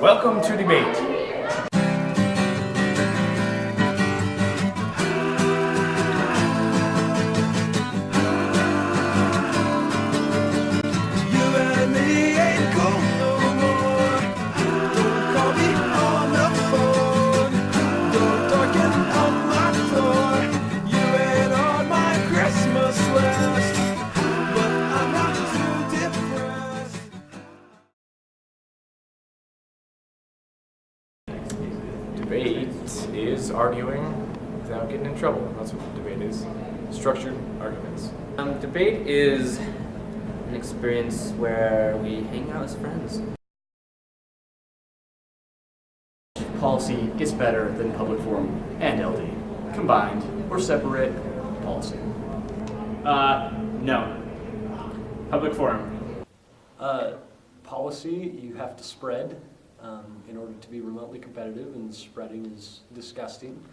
Welcome to debate. Debate is arguing without getting in trouble. That's what debate is. Structured arguments. Debate is an experience where we hang out as friends. Policy gets better than public forum and LD. Combined or separate policy. No. Public forum. Policy you have to spread in order to be remotely competitive, and spreading is disgusting.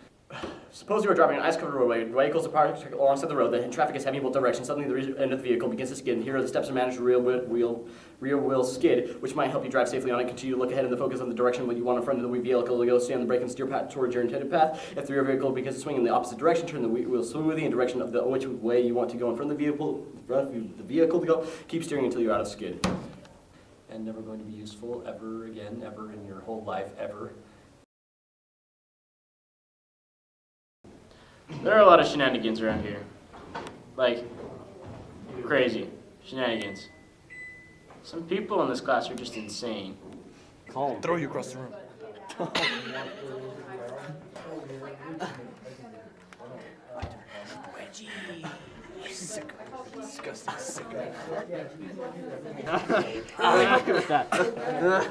Suppose you are driving an ice-covered roadway, vehicles are parked alongside the road, the traffic is heaving in both directions, suddenly the rear end of the vehicle begins to skid, and here are the steps to manage the rear wheel skid, which might help you drive safely on it. Continue to look ahead and focus on the direction when you want in front of the vehicle to go. Stay on the brake and steer towards your intended path. If the rear vehicle begins to swing in the opposite direction, turn the wheel smoothly in direction of the which way you want to go in front of the vehicle to go. Keep steering until you're out of skid. And never going to be useful ever again, ever in your whole life, ever. There are a lot of shenanigans around here. Like, crazy shenanigans. Some people in this class are just insane. Throw you across the room. Disgusting, sick.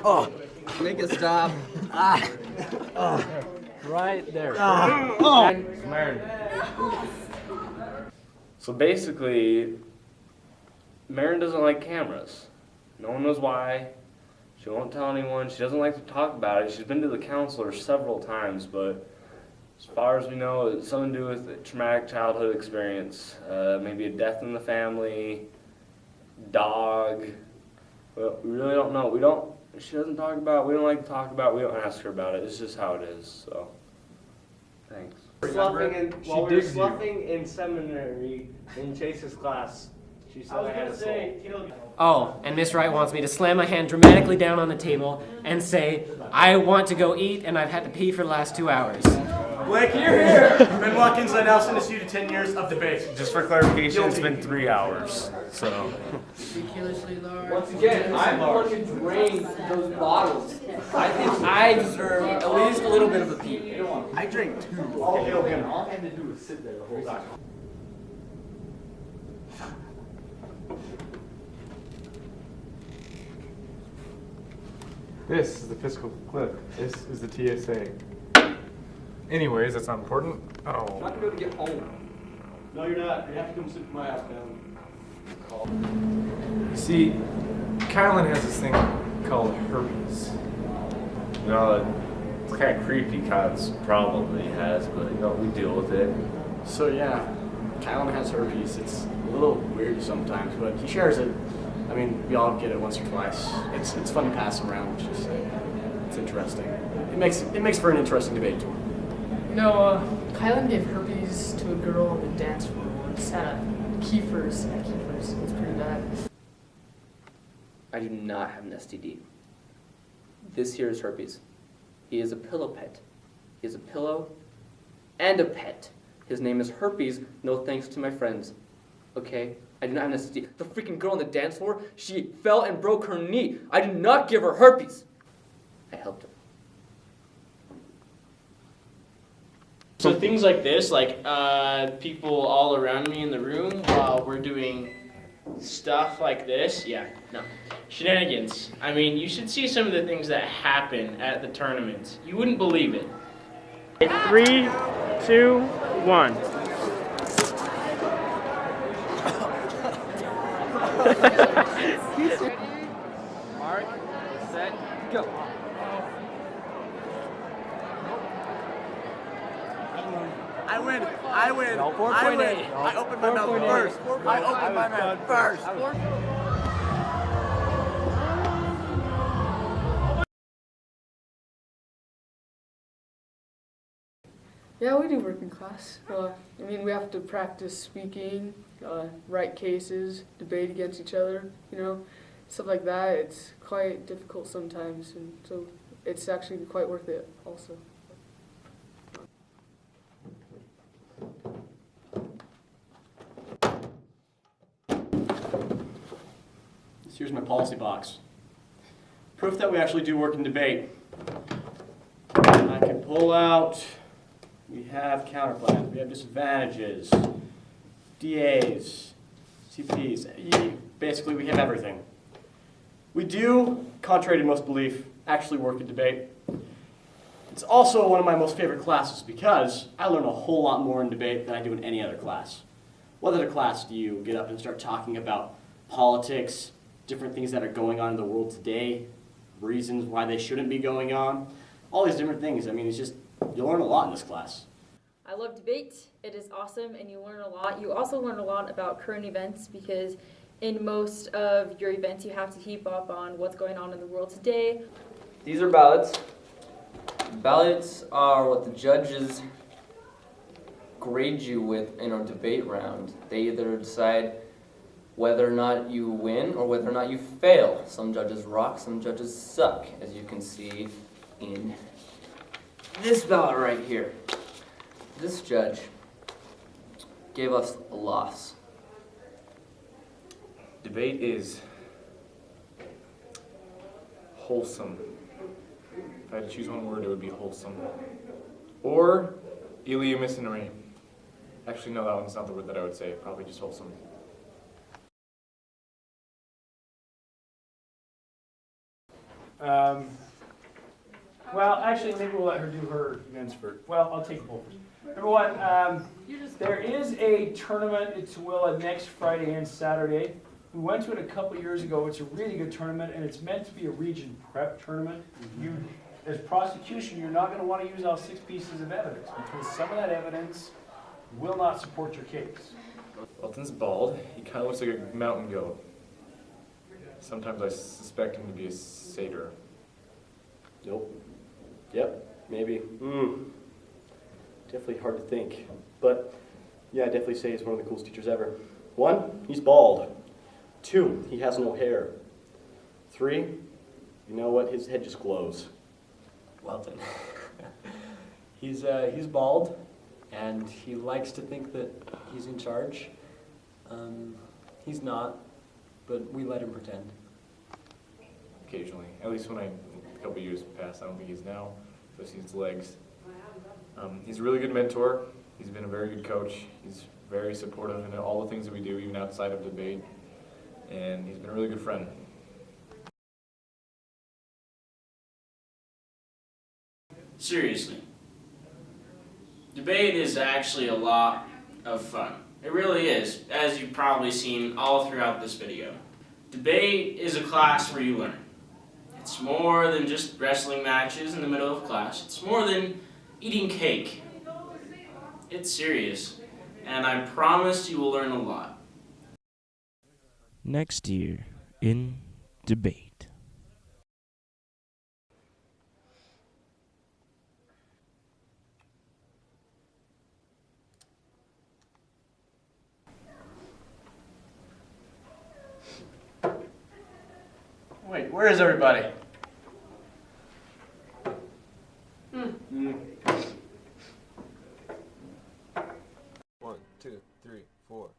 Oh, make it stop. Right there. So basically, Marin doesn't like cameras. No one knows why. She won't tell anyone. She doesn't like to talk about it. She's been to the counselor several times, but as far as we know, it's something to do with a traumatic childhood experience. Maybe a death in the family, dog. Well, we really don't know. She doesn't talk about it. We don't like to talk about it. We don't ask her about it. It's just how it is, so. Thanks. While we were sloughing in seminary in Chase's class, she said I had a soul. Oh, and Miss Wright wants me to slam my hand dramatically down on the table and say, I want to go eat and I've had to pee for the last 2 hours. Blake, you're here! Ben Watkins, I now sentence you to 10 years of debate. Just for clarification, it's been 3 hours. So. Ridiculously large. Once again, I'm the one who drained those bottles. I think I deserve at least a little bit of a pee. I drank 2. All I had to do was sit there the whole time. This is the fiscal clip. This is the TSA. Anyways, that's not important. I'm not going to be able to get home. No, you're not. You have to come sit in my house down. You see, Kylan has this thing called herpes. It's kind of creepy, Kyle's problem that he has, but we deal with it. So yeah, Kylan has herpes. It's a little weird sometimes, but he shares it. I mean, we all get it once or twice. It's fun to pass around. It's interesting. It makes for an interesting debate too. Kylan gave herpes to a girl on the dance floor once at Kiefer's. It was pretty bad. I do not have an STD. This here is herpes. He is a pillow pet. He is a pillow and a pet. His name is Herpes, no thanks to my friends. Okay? I do not have an STD. The freaking girl on the dance floor, she fell and broke her knee. I did not give her herpes. I helped her. So things like this, like people all around me in the room while we're doing stuff like this, yeah, no. Shenanigans. I mean, you should see some of the things that happen at the tournaments. You wouldn't believe it. 3, 2, 1. Mark, set, go. I win. I opened my mouth first. I opened my mouth first. Yeah, we do work in class. I mean, we have to practice speaking, write cases, debate against each other, stuff like that. It's quite difficult sometimes, and so it's actually quite worth it also. Here's my policy box. Proof that we actually do work in debate. I can pull out, we have counterplans, we have disadvantages, DAs, CPs, basically we have everything. We do, contrary to most belief, actually work in debate. It's also one of my most favorite classes because I learn a whole lot more in debate than I do in any other class. What other class do you get up and start talking about politics, different things that are going on in the world today, reasons why they shouldn't be going on, all these different things. I mean, it's just, you learn a lot in this class. I love debate. It is awesome and you learn a lot. You also learn a lot about current events because in most of your events you have to keep up on what's going on in the world today. These are ballots. Ballots are what the judges grade you with in our debate round. They either decide whether or not you win or whether or not you fail. Some judges rock, some judges suck, as you can see in this ballot right here. This judge gave us a loss. Debate is wholesome. If I had to choose one word, it would be wholesome. Or eleemosynary. Actually, no, that one's not the word that I would say. Probably just wholesome. Well, actually, maybe we'll let her do her events first. Well, I'll take both. Number one, there is a tournament. It's next Friday and Saturday. We went to it a couple years ago. It's a really good tournament, and it's meant to be a region prep tournament. You, as prosecution, you're not going to want to use all 6 pieces of evidence because some of that evidence will not support your case. Elton's bald. He kind of looks like a mountain goat. Sometimes I suspect him to be a satyr. Nope. Yep, maybe. Definitely hard to think. But yeah, I'd definitely say he's one of the coolest teachers ever. 1, he's bald. 2, he has no hair. 3, you know what? His head just glows. Welton. He's bald, and he likes to think that he's in charge. He's not, but we let him pretend. Occasionally. At least when a couple years passed, I don't think he's now, especially his legs. He's a really good mentor. He's been a very good coach. He's very supportive in all the things that we do, even outside of debate. And he's been a really good friend. Seriously. Debate is actually a lot of fun. It really is, as you've probably seen all throughout this video. Debate is a class where you learn. It's more than just wrestling matches in the middle of class. It's more than eating cake. It's serious, and I promise you will learn a lot. Next year in debate. Wait, where is everybody? 1, 2, 3, 4.